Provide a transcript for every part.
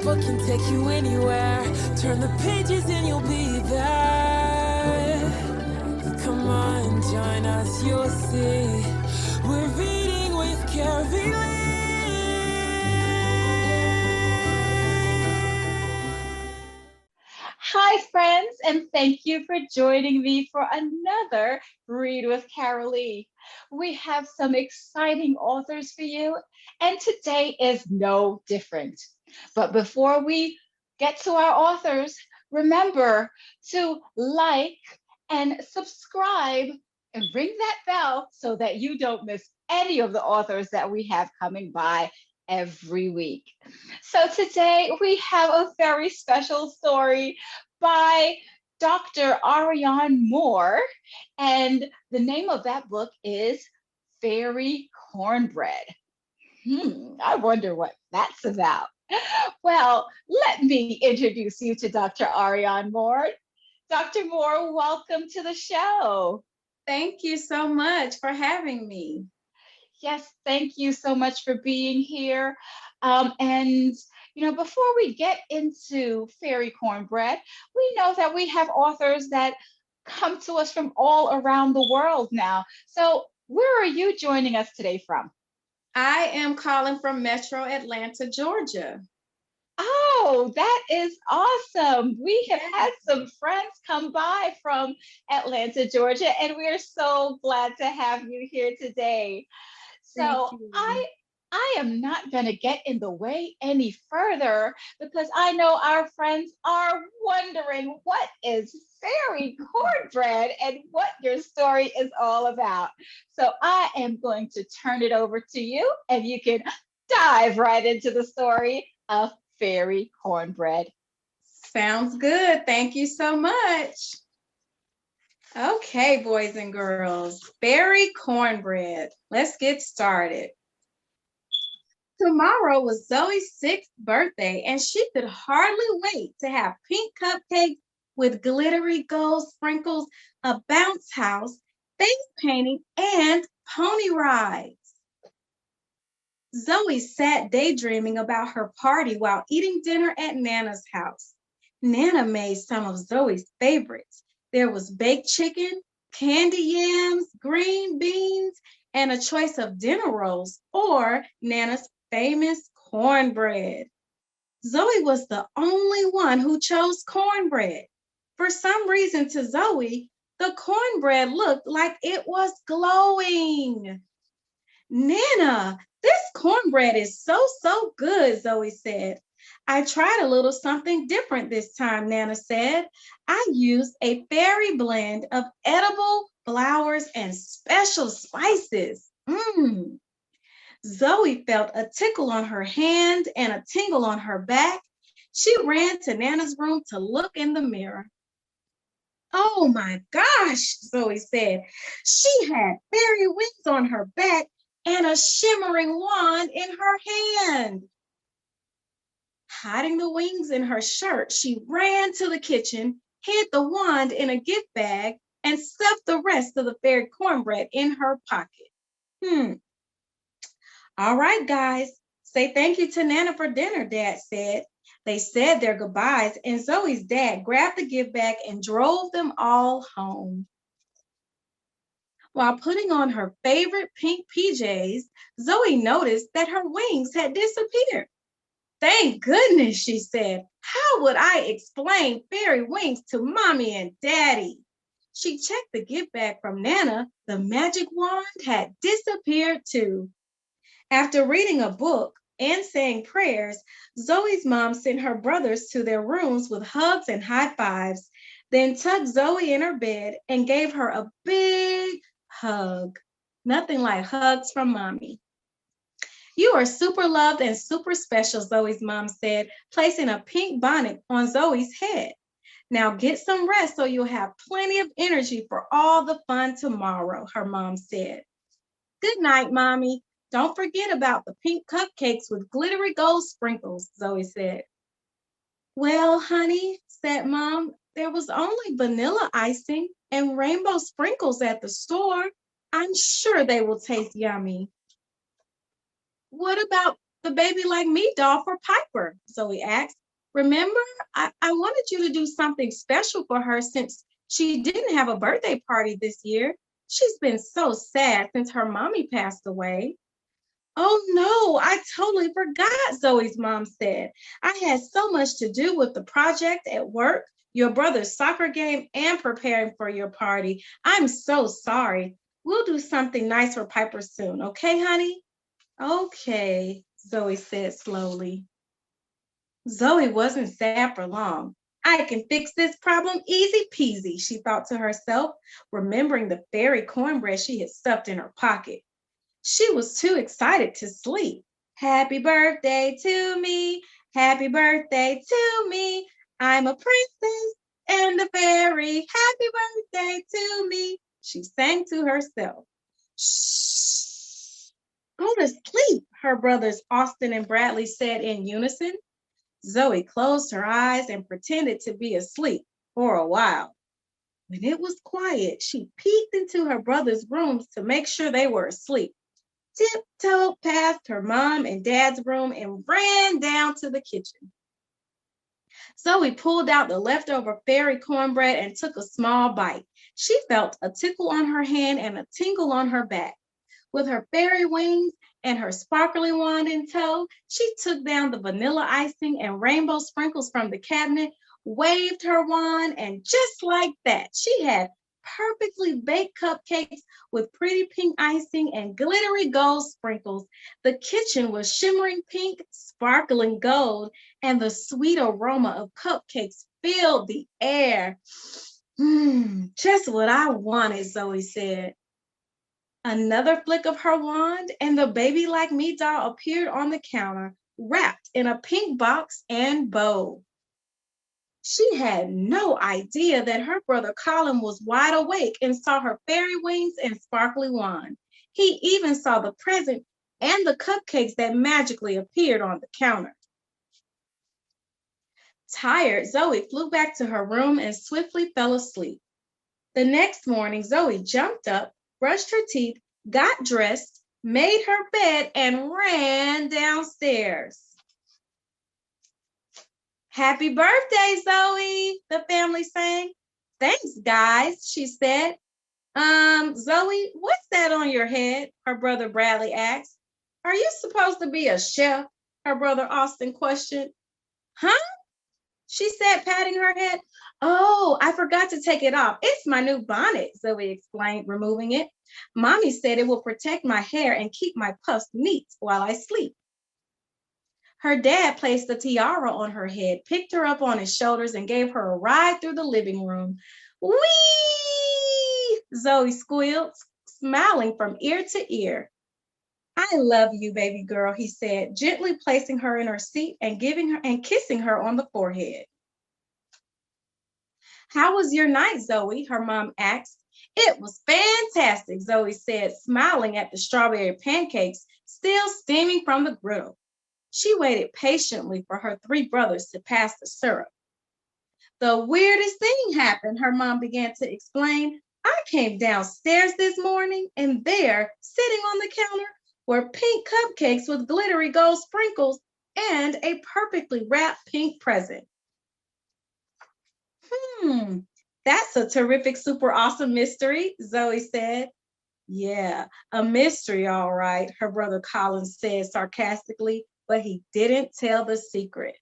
book can take you anywhere. Turn the pages and you'll be there. Come on, join us, you'll see. We're reading with Carylee. Hi, friends, and thank you for joining me for another Read with Carylee. We have some exciting authors for you, and today is no different. But before we get to our authors, remember to like and subscribe and ring that bell so that you don't miss any of the authors that we have coming by every week. So today we have a very special story by Dr. Arian Moore, and the name of that book is Fairy Cornbread. I wonder what that's about. Well, let me introduce you to Dr. Arian Moore. Dr. Moore, welcome to the show. Thank you so much for having me. Yes, thank you so much for being here. And before we get into Fairy Cornbread, we know that we have authors that come to us from all around the world now. So, where are you joining us today from? I am calling from Metro Atlanta, Georgia. Oh, that is awesome. We have had some friends come by from Atlanta, Georgia, and we are so glad to have you here today. So I am not going to get in the way any further because I know our friends are wondering what is fairy cornbread and what your story is all about. So I am going to turn it over to you and you can dive right into the story of fairy cornbread. Sounds good. Thank you so much. Okay, boys and girls, fairy cornbread. Let's get started. Tomorrow was Zoe's 6th birthday, and she could hardly wait to have pink cupcakes with glittery gold sprinkles, a bounce house, face painting, and pony rides. Zoe sat daydreaming about her party while eating dinner at Nana's house. Nana made some of Zoe's favorites. There was baked chicken, candy yams, green beans, and a choice of dinner rolls or Nana's famous cornbread. Zoe was the only one who chose cornbread. For some reason to Zoe, the cornbread looked like it was glowing. Nana, this cornbread is so good, Zoe said. I tried a little something different this time, Nana said. I used a fairy blend of edible flowers and special spices. Zoe felt a tickle on her hand and a tingle on her back. She ran to Nana's room to look in the mirror. Oh my gosh, Zoe said. She had fairy wings on her back and a shimmering wand in her hand. Hiding the wings in her shirt, she ran to the kitchen, hid the wand in a gift bag, and stuffed the rest of the fairy cornbread in her pocket. All right, guys, say thank you to Nana for dinner, Dad said. They said their goodbyes, and Zoe's dad grabbed the gift bag and drove them all home. While putting on her favorite pink PJs, Zoe noticed that her wings had disappeared. Thank goodness, she said. How would I explain fairy wings to Mommy and Daddy? She checked the gift bag from Nana. The magic wand had disappeared too. After reading a book and saying prayers, Zoe's mom sent her brothers to their rooms with hugs and high fives, then tucked Zoe in her bed and gave her a big hug. Nothing like hugs from Mommy. You are super loved and super special, Zoe's mom said, placing a pink bonnet on Zoe's head. Now get some rest so you'll have plenty of energy for all the fun tomorrow, her mom said. Good night, Mommy. Don't forget about the pink cupcakes with glittery gold sprinkles, Zoe said. Well, honey, said Mom, there was only vanilla icing and rainbow sprinkles at the store. I'm sure they will taste yummy. What about the baby like me doll for Piper? Zoe asked. Remember, I wanted you to do something special for her since she didn't have a birthday party this year. She's been so sad since her mommy passed away. Oh no, I totally forgot, Zoe's mom said. I had so much to do with the project at work, your brother's soccer game, and preparing for your party. I'm so sorry. We'll do something nice for Piper soon, okay, honey? Okay, Zoe said slowly. Zoe wasn't sad for long. I can fix this problem easy peasy, she thought to herself, remembering the fairy cornbread she had stuffed in her pocket. She was too excited to sleep. Happy birthday to me. Happy birthday to me. I'm a princess and a fairy. Happy birthday to me. She sang to herself. Shh. Go to sleep, her brothers Austin and Bradley said in unison. Zoe closed her eyes and pretended to be asleep for a while. When it was quiet, she peeked into her brothers' rooms to make sure they were asleep, tiptoed past her mom and dad's room and ran down to the kitchen. Zoe pulled out the leftover fairy cornbread and took a small bite. She felt a tickle on her hand and a tingle on her back. With her fairy wings and her sparkling wand in tow, she took down the vanilla icing and rainbow sprinkles from the cabinet, waved her wand, and just like that, she had perfectly baked cupcakes with pretty pink icing and glittery gold sprinkles. The kitchen was shimmering pink, sparkling gold, and the sweet aroma of cupcakes filled the air. Just what I wanted, Zoe said. Another flick of her wand, and the baby like me doll appeared on the counter, wrapped in a pink box and bow. She had no idea that her brother Colin was wide awake and saw her fairy wings and sparkly wand. He even saw the present and the cupcakes that magically appeared on the counter. Tired, Zoe flew back to her room and swiftly fell asleep. The next morning, Zoe jumped up, brushed her teeth, got dressed, made her bed, and ran downstairs. Happy birthday, Zoe, the family sang. Thanks, guys, she said. Zoe, what's that on your head? Her brother Bradley asked. Are you supposed to be a chef? Her brother Austin questioned. Huh? She said, patting her head. Oh, I forgot to take it off. It's my new bonnet, Zoe explained, removing it. Mommy said it will protect my hair and keep my puffs neat while I sleep. Her dad placed the tiara on her head, picked her up on his shoulders, and gave her a ride through the living room. Whee! Zoe squealed, smiling from ear to ear. I love you, baby girl, he said, gently placing her in her seat and kissing her on the forehead. How was your night, Zoe? Her mom asked. It was fantastic, Zoe said, smiling at the strawberry pancakes still steaming from the griddle. She waited patiently for her three brothers to pass the syrup. The weirdest thing happened, her mom began to explain. I came downstairs this morning, and there, sitting on the counter, were pink cupcakes with glittery gold sprinkles and a perfectly wrapped pink present. That's a terrific, super awesome mystery, Zoe said. Yeah, a mystery, all right, her brother Colin said sarcastically, but he didn't tell the secret.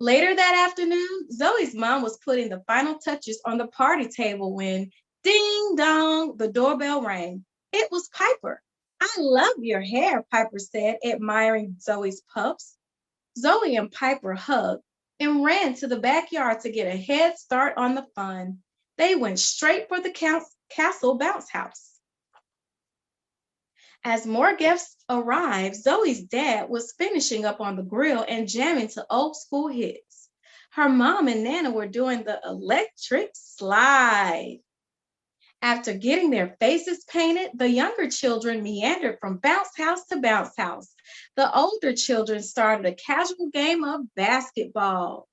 Later that afternoon, Zoe's mom was putting the final touches on the party table when, ding dong, the doorbell rang. It was Piper. I love your hair, Piper said, admiring Zoe's puffs. Zoe and Piper hugged and ran to the backyard to get a head start on the fun. They went straight for the castle bounce house. As more guests arrived, Zoe's dad was finishing up on the grill and jamming to old school hits. Her mom and Nana were doing the electric slide. After getting their faces painted, the younger children meandered from bounce house to bounce house. The older children started a casual game of basketball.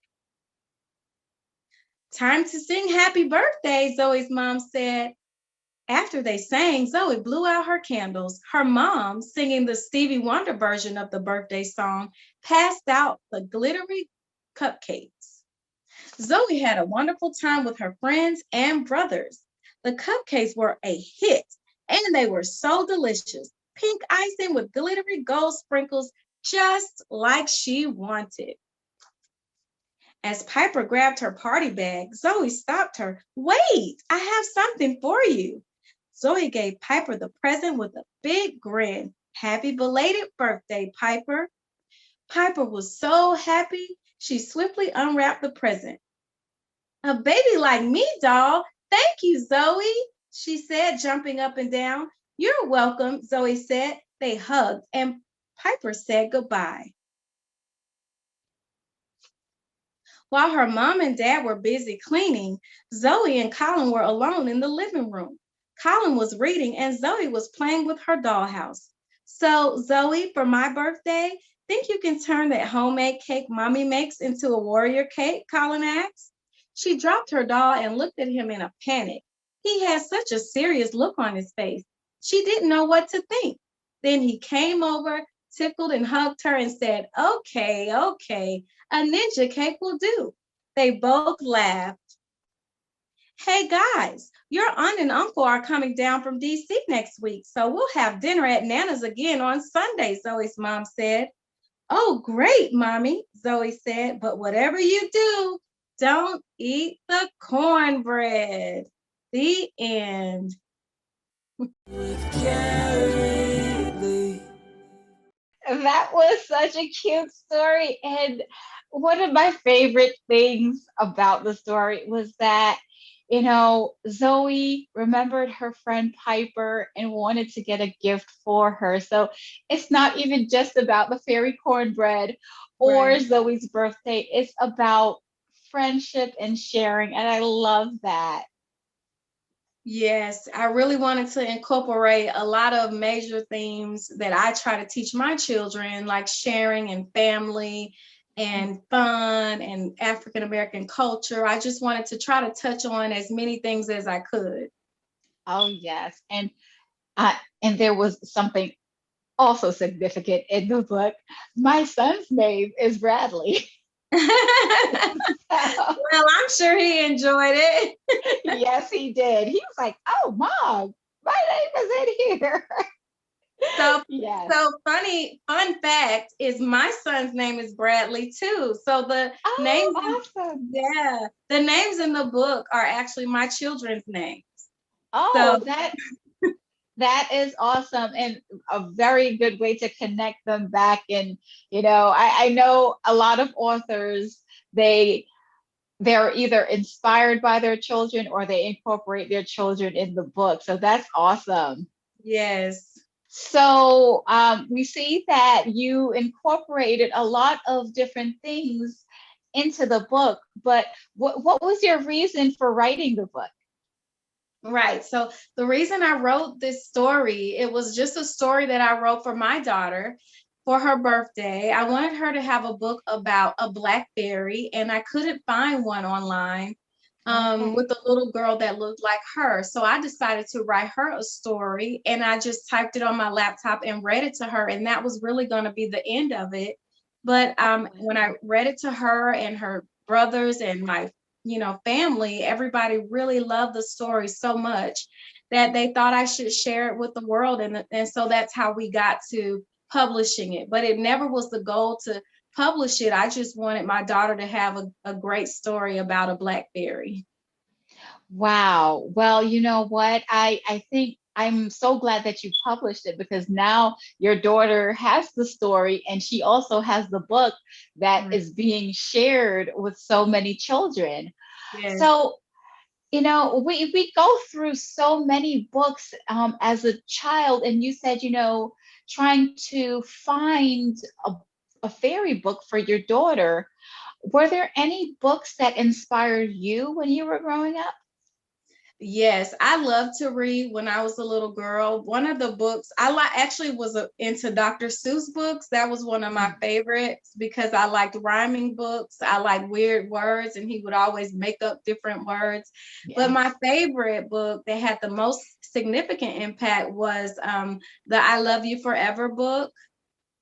Time to sing happy birthday, Zoe's mom said. After they sang, Zoe blew out her candles. Her mom, singing the Stevie Wonder version of the birthday song, passed out the glittery cupcakes. Zoe had a wonderful time with her friends and brothers. The cupcakes were a hit, and they were so delicious. Pink icing with glittery gold sprinkles, just like she wanted. As Piper grabbed her party bag, Zoe stopped her. Wait, I have something for you. Zoe gave Piper the present with a big grin. Happy belated birthday, Piper. Piper was so happy, she swiftly unwrapped the present. A baby like me, doll. Thank you, Zoe, she said, jumping up and down. You're welcome, Zoe said. They hugged, and Piper said goodbye. While her mom and dad were busy cleaning, Zoe and Colin were alone in the living room. Colin was reading and Zoe was playing with her dollhouse. So, Zoe, for my birthday, think you can turn that homemade cake Mommy makes into a warrior cake? Colin asked. She dropped her doll and looked at him in a panic. He had such a serious look on his face. She didn't know what to think. Then he came over, tickled and hugged her and said, okay, a ninja cake will do. They both laughed. Hey guys, your aunt and uncle are coming down from DC next week, so we'll have dinner at Nana's again on Sunday, Zoe's mom said. Oh, great, Mommy, Zoe said, but whatever you do, don't eat the cornbread. The end. With Carylee. That was such a cute story. And one of my favorite things about the story was that, Zoe remembered her friend Piper and wanted to get a gift for her. So it's not even just about the fairy cornbread or Right. Zoe's birthday, it's about friendship and sharing. And I love that. Yes, I really wanted to incorporate a lot of major themes that I try to teach my children, like sharing and family and fun and African American culture. I just wanted to try to touch on as many things as I could. Oh, yes. And there was something also significant in the book. My son's name is Bradley. So, Well, I'm sure he enjoyed it. yes, he did. He was like, "Oh, Mom, my name is in here." So, Yes. fun fact is my son's name is Bradley too. So names, Oh, awesome. the names in the book are actually my children's names. So Oh, that is awesome and a very good way to connect them back. And I know a lot of authors, they're either inspired by their children or they incorporate their children in the book. So that's awesome. yes. So we see that you incorporated a lot of different things into the book, but what was your reason for writing the book? Right. So the reason I wrote this story, it was just a story that I wrote for my daughter for her birthday. I wanted her to have a book about a Black fairy, and I couldn't find one online Okay. with a little girl that looked like her. So I decided to write her a story, and I just typed it on my laptop and read it to her, and that was really going to be the end of it. But when I read it to her and her brothers and my family, everybody really loved the story so much that they thought I should share it with the world. And so that's how we got to publishing it. But it never was the goal to publish it. I just wanted my daughter to have a great story about a Black fairy. Wow. Well, you know what? I think I'm so glad that you published it because now your daughter has the story and she also has the book that Right. is being shared with so many children. Yes. So, we go through so many books as a child, and you said, trying to find a fairy book for your daughter. Were there any books that inspired you when you were growing up? Yes, I loved to read when I was a little girl. One of the books actually was into Dr. Seuss books. That was one of my favorites because I liked rhyming books. I like weird words, and he would always make up different words. But Yes. my favorite book that had the most significant impact was the I Love You Forever book,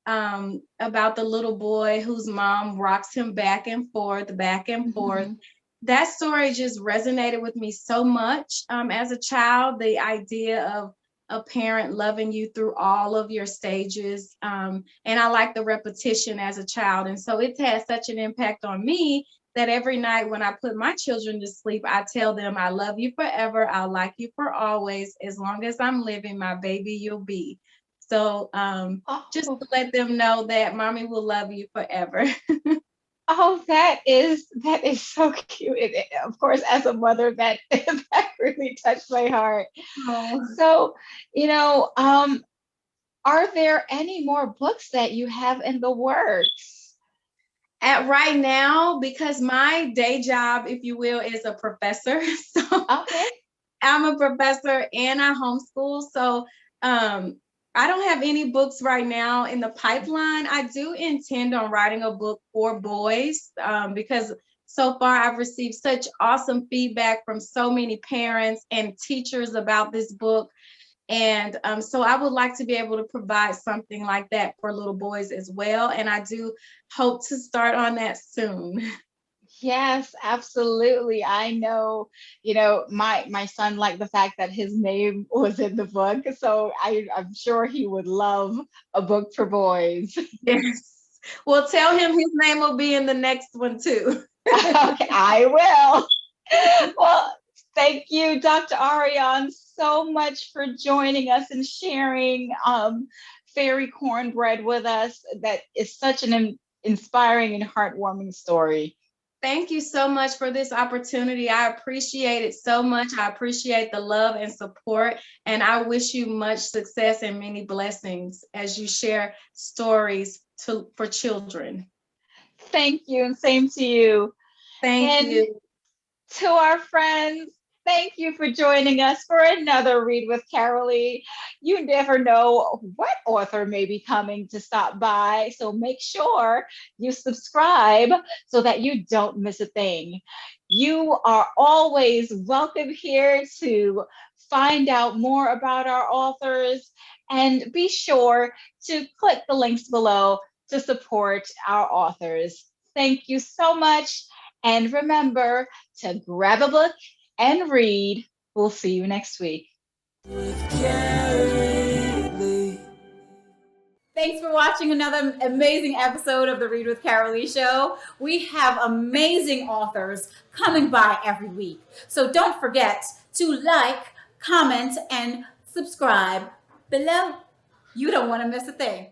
about the little boy whose mom rocks him back and forth, back and forth. Mhm. That story just resonated with me so much as a child. The idea of a parent loving you through all of your stages. And I like the repetition as a child. And so it's had such an impact on me that every night when I put my children to sleep, I tell them, I love you forever. I'll like you for always. As long as I'm living, my baby, you'll be. So just Oh, to let them know that mommy will love you forever. oh, that is so cute. Of course, as a mother, that that really touched my heart. Oh. So, you know, are there any more books that you have in the works? At right now, because my day job, if you will, is a professor. So Okay. I'm a professor and I homeschool. So I don't have any books right now in the pipeline. I do intend on writing a book for boys because so far I've received such awesome feedback from so many parents and teachers about this book. And so I would like to be able to provide something like that for little boys as well. And I do hope to start on that soon. Yes, absolutely. I know, my son liked the fact that his name was in the book, so I'm sure he would love a book for boys. Yes. Well, tell him his name will be in the next one too. Okay, I will. Well, thank you, Dr. Arian, so much for joining us and sharing Fairy Cornbread with us. That is such an inspiring and heartwarming story. Thank you so much for this opportunity. I appreciate it so much. I appreciate the love and support, and I wish you much success and many blessings as you share stories for children. Thank you, and same to you. Thank And you. to our friends, thank you for joining us for another Read with Carylee. You never know what author may be coming to stop by, so make sure you subscribe so that you don't miss a thing. You are always welcome here to find out more about our authors, and be sure to click the links below to support our authors. Thank you so much. And remember to grab a book and read. We'll see you next week. Carylee. Thanks for watching another amazing episode of the Read with Carylee Show. We have amazing authors coming by every week. So don't forget to like, comment, and subscribe below. You don't want to miss a thing.